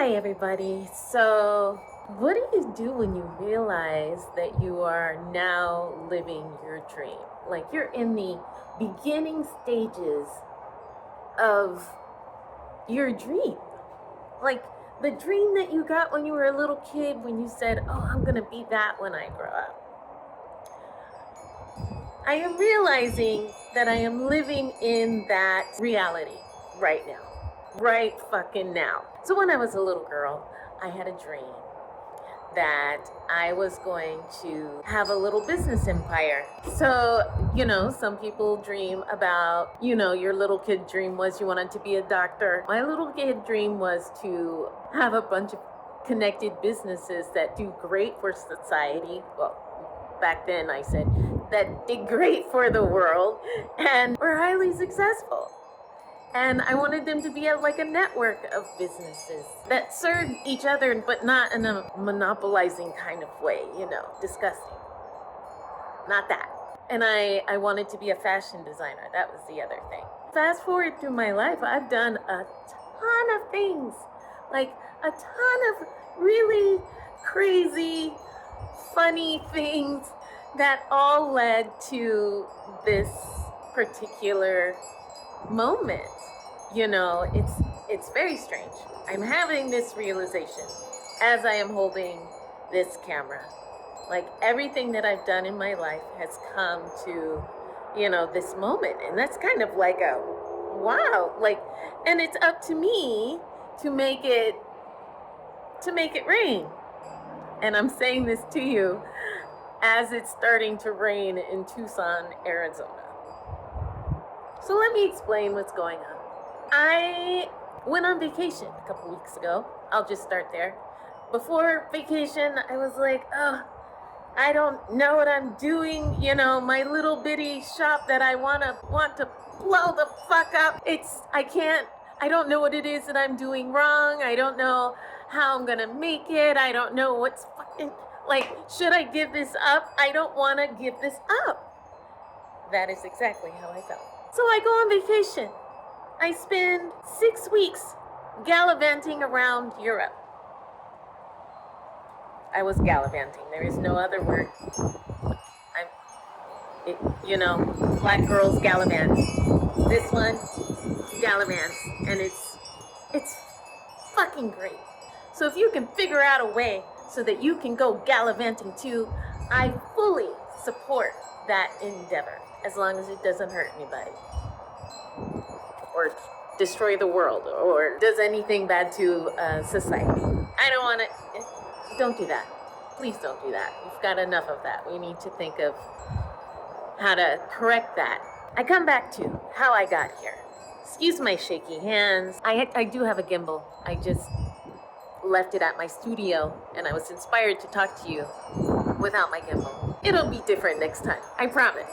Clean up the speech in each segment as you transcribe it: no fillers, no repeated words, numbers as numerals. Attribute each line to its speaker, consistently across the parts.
Speaker 1: Hi, everybody. So, what do you do when you realize that you are now living your dream? Like you're in the beginning stages of your dream. Like the dream that you got when you were a little kid when you said, "Oh, I'm going to be that when I grow up." I am realizing that I am living in that reality right now. Right fucking now. So when I was a little girl, I had a dream that I was going to have a little business empire. So, some people dream about, your little kid dream was you wanted to be a doctor. My little kid dream was to have a bunch of connected businesses that do great for society. Well, back then I said that did great for the world and were highly successful. And I wanted them to be like a network of businesses that served each other, but not in a monopolizing kind of way, disgusting. Not that. And I wanted to be a fashion designer. That was the other thing. Fast forward through my life, I've done a ton of things. Like a ton of really crazy, funny things that all led to this particular moment. It's very strange. I'm having this realization as I am holding this camera. Like everything that I've done in my life has come to, this moment. And that's kind of like a wow. And it's up to me to make it rain. And I'm saying this to you as it's starting to rain in Tucson, Arizona. So let me explain what's going on. I went on vacation a couple weeks ago. I'll just start there. Before vacation, I was like, oh, I don't know what I'm doing. My little bitty shop that I want to blow the fuck up. I don't know what it is that I'm doing wrong. I don't know how I'm gonna make it. I don't know what's fucking, should I give this up? I don't want to give this up. That is exactly how I felt. So I go on vacation. I spend 6 weeks gallivanting around Europe. I was gallivanting. There is no other word. Black girls gallivant. This one gallivants, and it's fucking great. So if you can figure out a way so that you can go gallivanting too, I fully support that endeavor, as long as it doesn't hurt anybody or destroy the world or does anything bad to society. I don't want to. Don't do that. Please don't do that. We've got enough of that. We need to think of how to correct that. I come back to how I got here. Excuse my shaky hands. I do have a gimbal. I just left it at my studio and I was inspired to talk to you without my gimbal. It'll be different next time. I promise.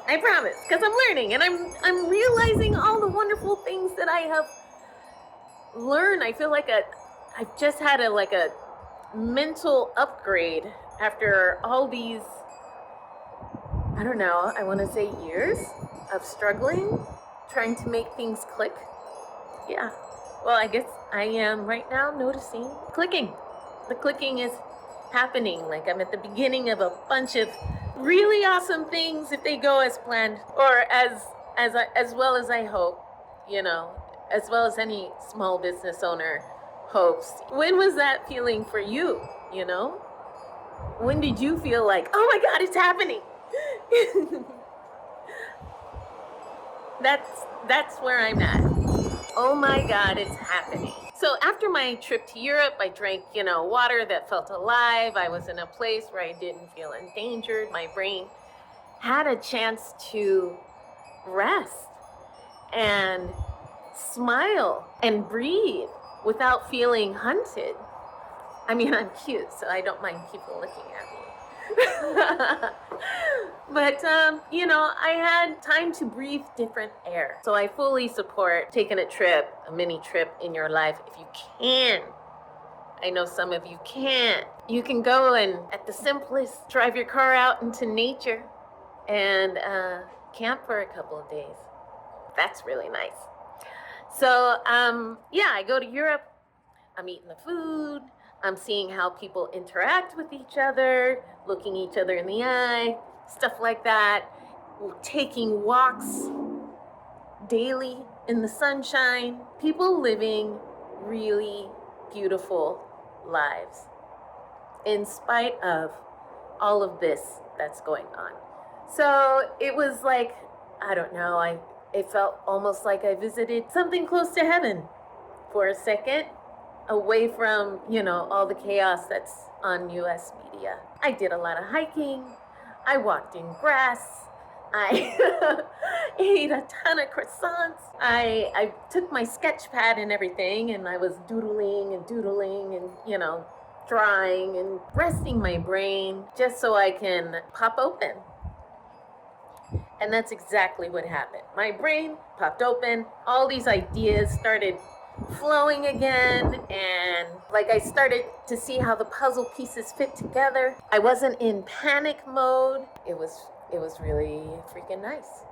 Speaker 1: Because I'm learning and I'm realizing all the wonderful things that I have learned. I feel like I've just had a mental upgrade after all these, I don't know, I want to say years of struggling, trying to make things click. Yeah. Well, I guess I am right now noticing clicking. The clicking is happening. Like I'm at the beginning of a bunch of really awesome things if they go as planned or as well as I hope, as well as any small business owner hopes. When was that feeling for you, When did you feel like, oh my God, it's happening? That's where I'm at. Oh my God, it's happening. So after my trip to Europe, I drank, water that felt alive. I was in a place where I didn't feel endangered. My brain had a chance to rest and smile and breathe without feeling hunted. I mean, I'm cute, so I don't mind people looking at me. But, I had time to breathe different air. So I fully support taking a mini trip in your life if you can. I know some of you can't. You can go and, at the simplest, drive your car out into nature and camp for a couple of days. That's really nice. So, I go to Europe I'm eating the food. I'm seeing how people interact with each other, looking each other in the eye, stuff like that. Taking walks daily in the sunshine. People living really beautiful lives in spite of all of this that's going on. So it was like, I don't know, it felt almost like I visited something close to heaven for a second, away from, all the chaos that's on US media. I did a lot of hiking. I walked in grass. I ate a ton of croissants. I took my sketch pad and everything, and I was doodling and drawing and resting my brain just so I can pop open. And that's exactly what happened. My brain popped open. All these ideas started flowing again, and I started to see how the puzzle pieces fit together. I wasn't in panic mode. It was really freaking nice.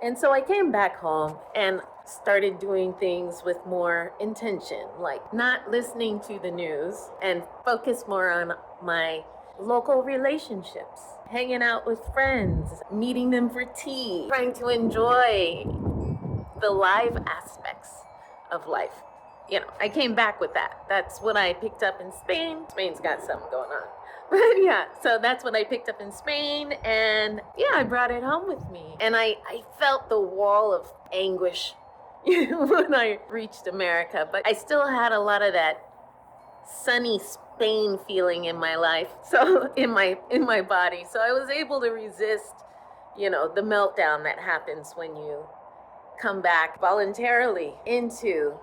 Speaker 1: And so I came back home and started doing things with more intention, like not listening to the news, and focus more on my local relationships, hanging out with friends, meeting them for tea, trying to enjoy the live aspects of life. I came back with that. That's what I picked up in Spain. Spain's got something going on. But yeah, so that's what I picked up in Spain, and yeah, I brought it home with me. And I felt the wall of anguish when I reached America, but I still had a lot of that sunny Spain feeling in my life, so in my body. So I was able to resist, the meltdown that happens when you come back voluntarily into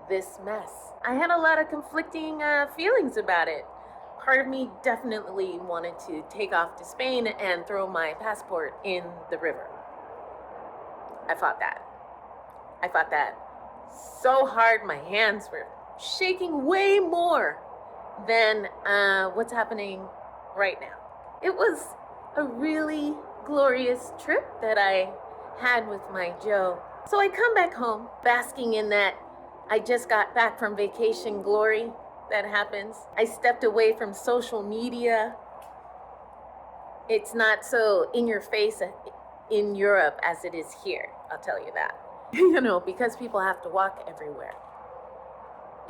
Speaker 1: this mess. I had a lot of conflicting feelings about it. Part of me definitely wanted to take off to Spain and throw my passport in the river. I fought that so hard. My hands were shaking way more than what's happening right now. It was a really glorious trip that I had with my Joe. So I come back home basking in that I just got back from vacation glory that happens. I stepped away from social media. It's not so in your face in Europe as it is here, I'll tell you that. Because people have to walk everywhere.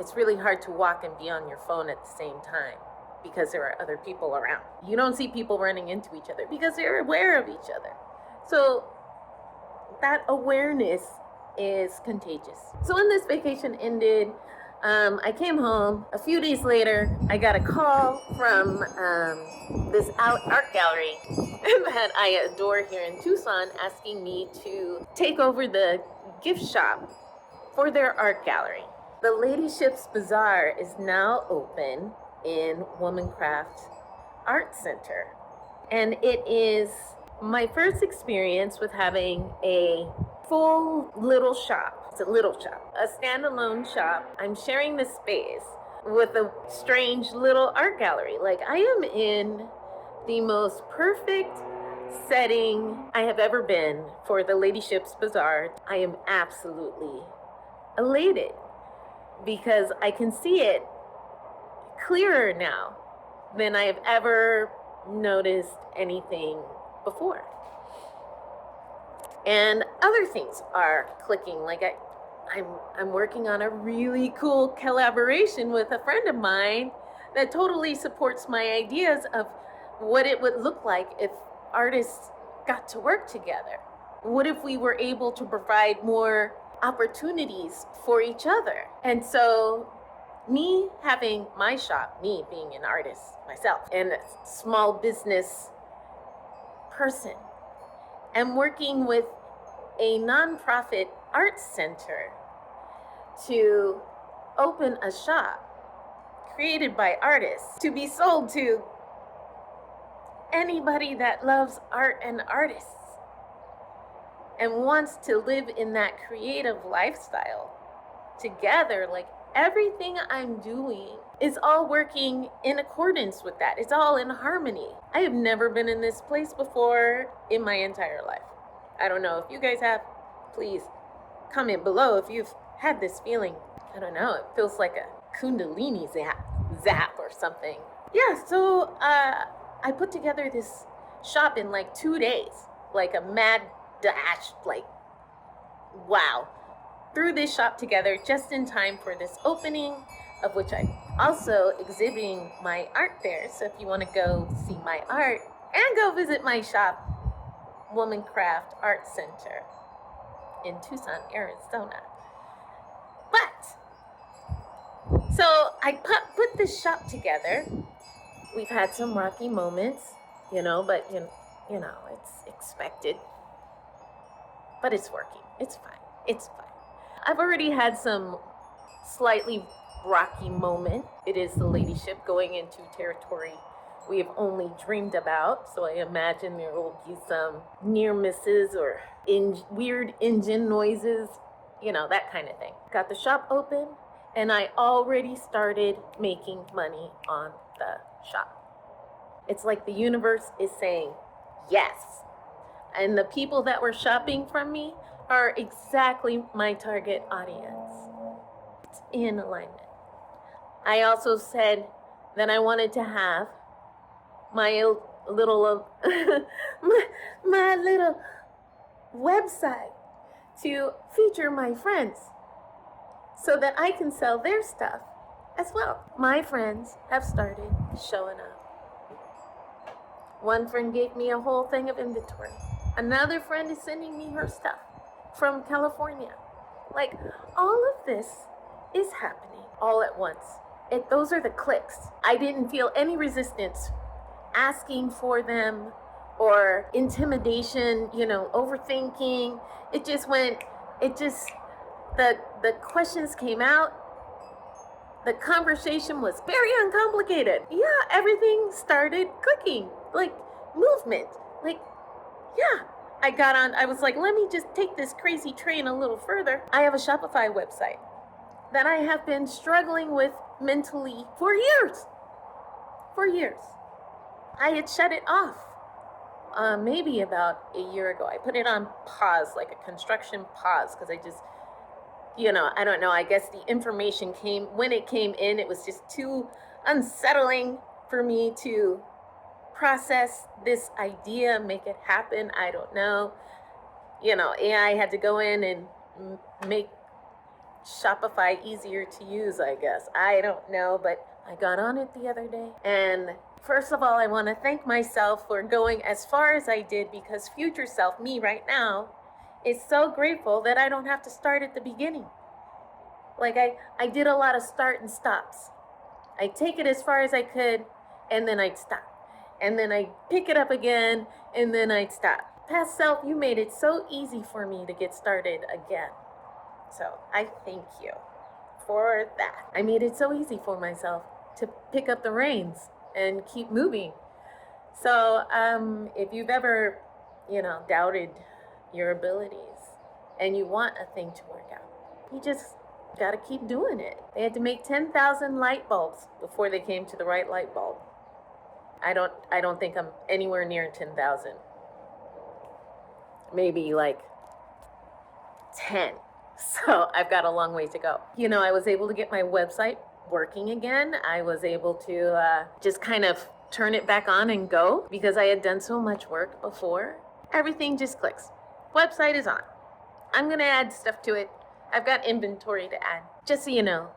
Speaker 1: It's really hard to walk and be on your phone at the same time because there are other people around. You don't see people running into each other because they're aware of each other. So that awareness is contagious. So when this vacation ended, I came home. A few days later, I got a call from this art gallery that I adore here in Tucson, asking me to take over the gift shop for their art gallery. The Ladyship's Bazaar is now open in Womancraft Art Center. And it is my first experience with having a full little shop. It's a little shop, a standalone shop. I'm sharing the space with a strange little art gallery. I am in the most perfect setting I have ever been for the Ladyship's Bazaar. I am absolutely elated because I can see it clearer now than I have ever noticed anything before. And other things are clicking. I'm working on a really cool collaboration with a friend of mine that totally supports my ideas of what it would look like if artists got to work together. What if we were able to provide more opportunities for each other? And so me having my shop, me being an artist myself and a small business person, and working with a nonprofit arts center to open a shop created by artists to be sold to anybody that loves art and artists and wants to live in that creative lifestyle together. Everything I'm doing is all working in accordance with that. It's all in harmony. I have never been in this place before in my entire life. I don't know if you guys have. Please comment below if you've had this feeling. I don't know. It feels like Kundalini zap or something. Yeah, so I put together this shop in like 2 days, like a mad dash, like, wow. Threw this shop together just in time for this opening, of which I'm also exhibiting my art there. So if you want to go see my art and go visit my shop, Womancraft Art Center in Tucson, Arizona. But, so I put this shop together. We've had some rocky moments, but you know, it's expected. But it's working. It's fine. It's fine. I've already had some slightly rocky moment. It is the Ladyship going into territory we have only dreamed about. So I imagine there will be some near misses or weird engine noises, that kind of thing. Got the shop open, and I already started making money on the shop. It's like the universe is saying yes. And the people that were shopping from me are exactly my target audience. It's in alignment. I also said that I wanted to have my little my little website to feature my friends so that I can sell their stuff as well. My friends have started showing up. One friend gave me a whole thing of inventory. Another friend is sending me her stuff from California. Like, all of this is happening all at once. Those are the clicks. I didn't feel any resistance asking for them or intimidation, overthinking. The questions came out. The conversation was very uncomplicated. Yeah, everything started clicking, like movement. Like, yeah, I was like, let me just take this crazy train a little further. I have a Shopify website that I have been struggling with mentally for years. For years. I had shut it off maybe about a year ago. I put it on pause, like a construction pause, because I just, I don't know. I guess the information when it came in, it was just too unsettling for me to process this idea, make it happen. I don't know. AI had to go in and make Shopify easier to use, I guess. I don't know, but I got on it the other day. And first of all, I want to thank myself for going as far as I did, because future self, me right now, is so grateful that I don't have to start at the beginning. Like I did a lot of start and stops. I take it as far as I could, and then I'd stop. And then I'd pick it up again, and then I'd stop. Past self, you made it so easy for me to get started again. So I thank you for that. I made it so easy for myself to pick up the reins and keep moving. So if you've ever, doubted your abilities and you want a thing to work out, you just got to keep doing it. They had to make 10,000 light bulbs before they came to the right light bulb. I don't think I'm anywhere near 10,000. Maybe like 10. So I've got a long way to go. I was able to get my website working again. I was able to just kind of turn it back on and go because I had done so much work before. Everything just clicks. Website is on. I'm going to add stuff to it. I've got inventory to add. Just so you know,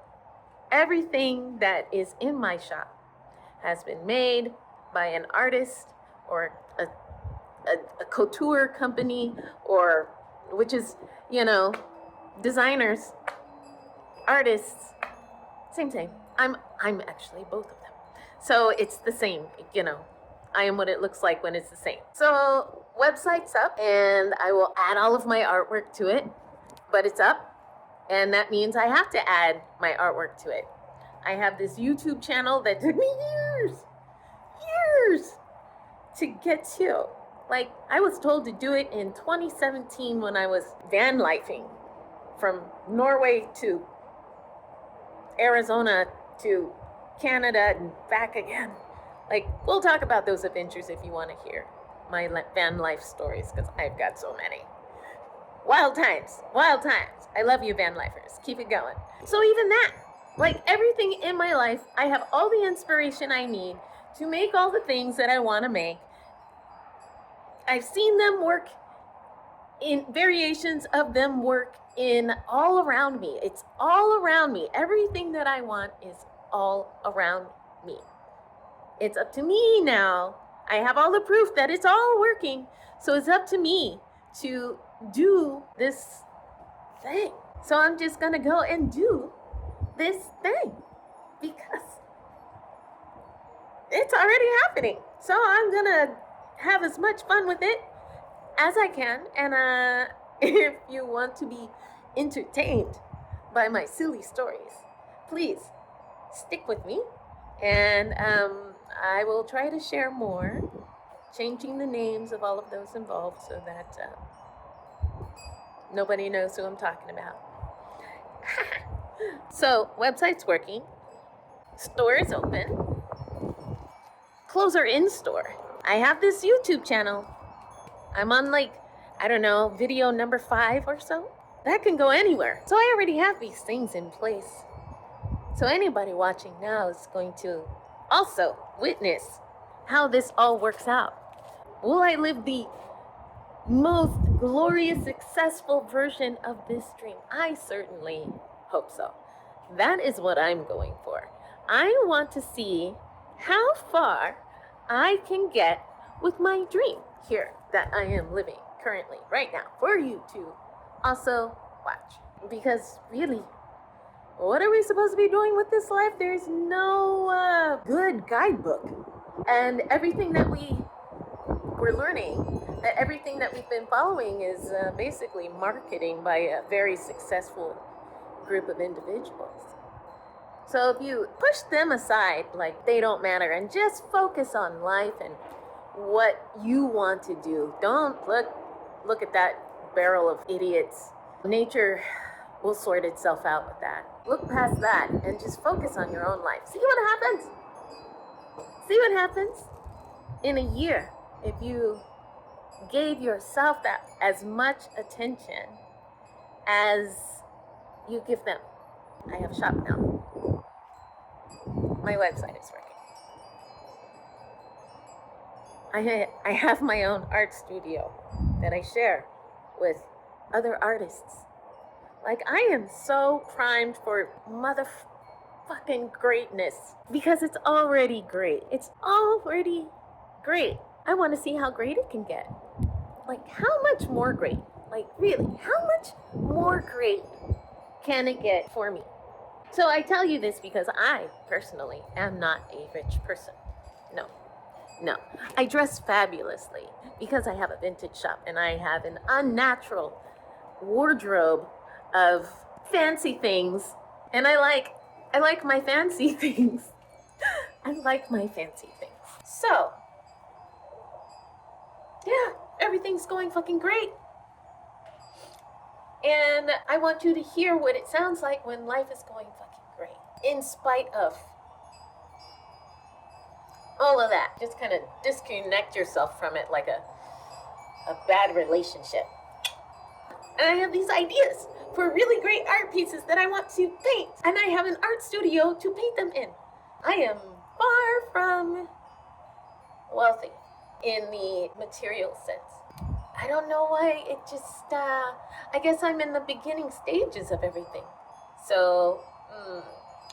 Speaker 1: everything that is in my shop has been made by an artist or a couture company, or which is, designers, artists, same. I'm actually both of them. So it's the same, I am what it looks like when it's the same. So website's up, and I will add all of my artwork to it, but it's up, and that means I have to add my artwork to it. I have this YouTube channel that took me years to get to. Like, I was told to do it in 2017 when I was van lifing from Norway to Arizona to Canada and back again. Like, we'll talk about those adventures if you want to hear my van life stories, because I've got so many. Wild times. I love you, van lifers. Keep it going. So even that, Like everything in my life, I have all the inspiration I need to make all the things that I want to make. I've seen them work in variations of them work in all around me. It's all around me. Everything that I want is all around me. It's up to me now. I have all the proof that it's all working. So it's up to me to do this thing. So I'm just going to go and do this thing because it's already happening. So I'm going to have as much fun with it as I can. And if you want to be entertained by my silly stories, please stick with me. And I will try to share more, changing the names of all of those involved so that nobody knows who I'm talking about. So, website's working. Store is open. Clothes are in store. I have this YouTube channel. I'm on video number 5 or so. That can go anywhere. So I already have these things in place. So anybody watching now is going to also witness how this all works out. Will I live the most glorious, successful version of this dream? I certainly hope so. That is what I'm going for. I want to see how far I can get with my dream here that I am living currently, right now, for you to also watch. Because really, what are we supposed to be doing with this life? There's no good guidebook. And everything that we're learning, everything that we've been following is basically marketing by a very successful group of individuals. So if you push them aside like they don't matter and just focus on life and what you want to do, don't look at that barrel of idiots. Nature will sort itself out with that. Look past that and just focus on your own life. See what happens. See what happens in a year if you gave yourself that as much attention as you give them. I have a shop now. My website is working. I have my own art studio that I share with other artists. Like, I am so primed for motherfucking greatness because it's already great. It's already great. I want to see how great it can get. Like, how much more great? Like, really, how much more great can it get for me? So I tell you this because I personally am not a rich person. No. I dress fabulously because I have a vintage shop and I have an unnatural wardrobe of fancy things. And I like my fancy things. I like my fancy things. So, yeah, everything's going fucking great. And I want you to hear what it sounds like when life is going fucking great. In spite of all of that. Just kind of disconnect yourself from it like a bad relationship. And I have these ideas for really great art pieces that I want to paint. And I have an art studio to paint them in. I am far from wealthy in the material sense. I don't know why, it just, I guess I'm in the beginning stages of everything. So,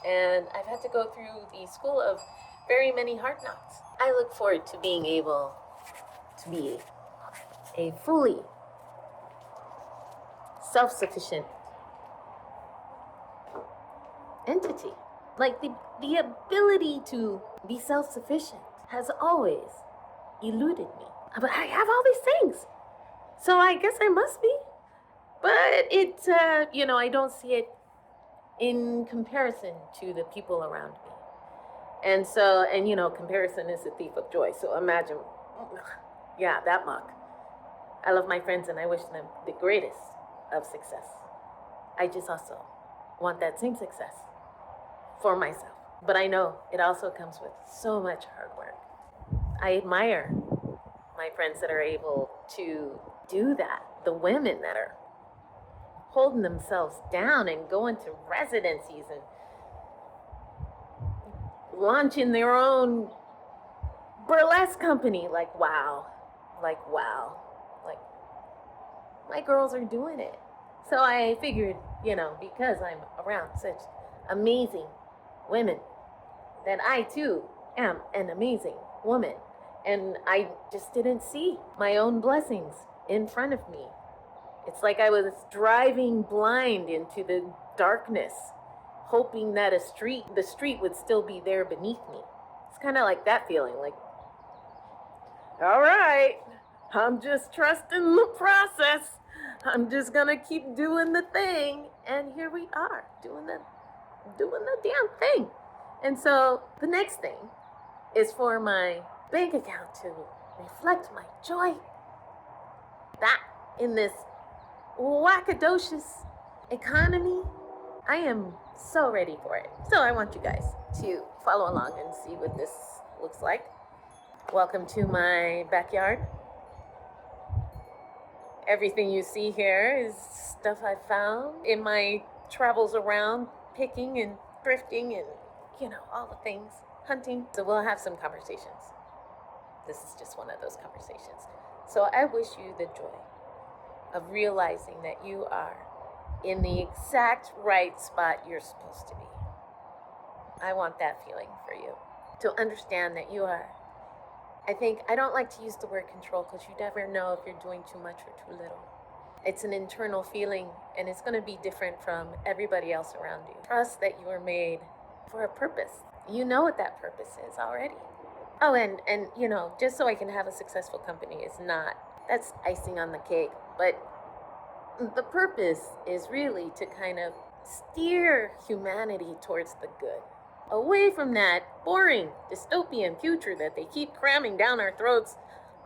Speaker 1: and I've had to go through the school of very many hard knocks. I look forward to being able to be a fully self-sufficient entity. Like, the ability to be self-sufficient has always eluded me. But I have all these things. So I guess I must be. But it's, I don't see it in comparison to the people around me. And so, comparison is the thief of joy. So imagine, that muck. I love my friends and I wish them the greatest of success. I just also want that same success for myself. But I know it also comes with so much hard work. I admire my friends that are able to do that. The women that are holding themselves down and going to residencies and launching their own burlesque company. Like, wow. Like, wow. Like, my girls are doing it. So I figured, because I'm around such amazing women, that I too am an amazing woman. And I just didn't see my own blessings in front of me. It's like I was driving blind into the darkness, hoping that the street would still be there beneath me. It's kind of like that feeling, like, all right, I'm just trusting the process. I'm just gonna keep doing the thing. And here we are, doing the damn thing. And so the next thing is for my bank account to reflect my joy. That in this wackadocious economy, I am so ready for it. So I want you guys to follow along and see what this looks like. Welcome to my backyard. Everything you see here is stuff I found in my travels around, picking and thrifting and, all the things, hunting. So we'll have some conversations. This is just one of those conversations. So I wish you the joy of realizing that you are in the exact right spot you're supposed to be. I want that feeling for you. To understand that you are. I don't like to use the word control because you never know if you're doing too much or too little. It's an internal feeling, and it's going to be different from everybody else around you. Trust that you are made for a purpose. You know what that purpose is already. Oh, and just so I can have a successful company that's icing on the cake. But the purpose is really to kind of steer humanity towards the good. Away from that boring dystopian future that they keep cramming down our throats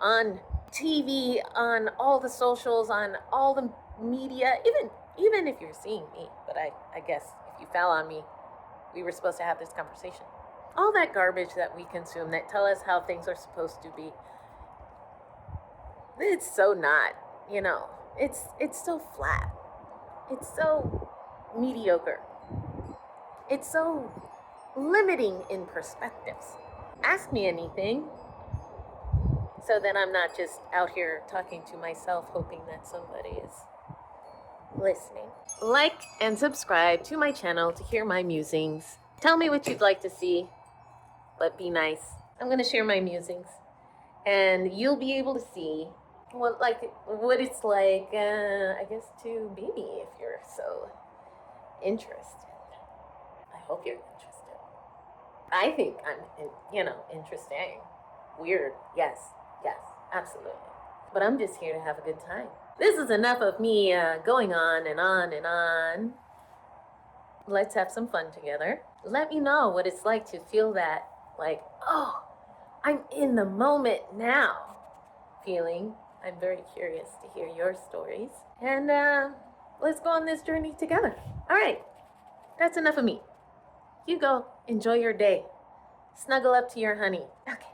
Speaker 1: on TV, on all the socials, on all the media, even if you're seeing me. But I guess if you fell on me, we were supposed to have this conversation. All that garbage that we consume that tell us how things are supposed to be, it's so not, it's so flat. It's so mediocre. It's so limiting in perspectives. Ask me anything so that I'm not just out here talking to myself hoping that somebody is listening. Like and subscribe to my channel to hear my musings. Tell me what you'd like to see, but be nice. I'm going to share my musings, and you'll be able to see what it's like, I guess, to be me if you're so interested. I hope you're interested. I think I'm, interesting. Weird. Yes, absolutely. But I'm just here to have a good time. This is enough of me going on and on and on. Let's have some fun together. Let me know what it's like to feel that, like, oh, I'm in the moment now feeling. I'm very curious to hear your stories. And let's go on this journey together. All right, that's enough of me. You go enjoy your day. Snuggle up to your honey. Okay.